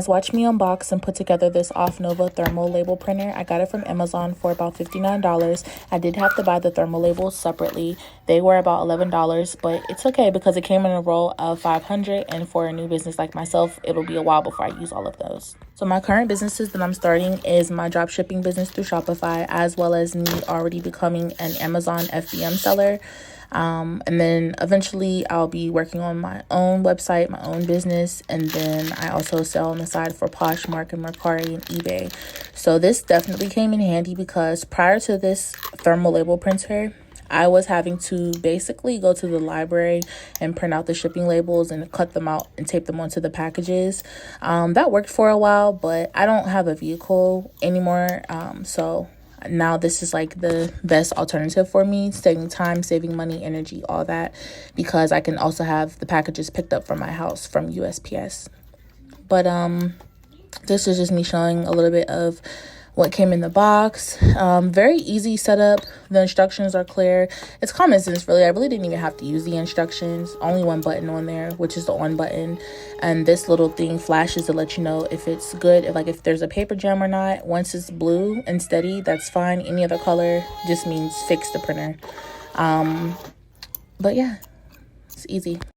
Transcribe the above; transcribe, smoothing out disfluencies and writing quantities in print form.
guys, watch me unbox and put together this OFFNOVA thermal label printer. I got it from Amazon for about $59. I did have to buy the thermal labels separately. They were about $11, but it's okay because it came in a roll of 500, and for a new business like myself, it'll be a while before I use all of those. So my current businesses that I'm starting is my drop shipping business through Shopify, as well as me already becoming an Amazon FBM seller. And then eventually I'll be working on my own website, my own business. And then I also sell on the side for Poshmark and Mercari and eBay. So this definitely came in handy because prior to this thermal label printer, I was having to basically go to the library and print out the shipping labels and cut them out and tape them onto the packages. That worked for a while, but I don't have a vehicle anymore. So now this is like the best alternative for me, saving time, saving money, energy, all that, because I can also have the packages picked up from my house from USPS. But this is just me showing a little bit of what came in the box. Very easy setup. The instructions are clear. It's common sense, really. I really didn't even have to use the instructions. Only one button on there, which is the on button. And this little thing flashes to let you know if it's good, if there's a paper jam or not. Once it's blue and steady, that's fine. Any other color just means fix the printer. But yeah, it's easy.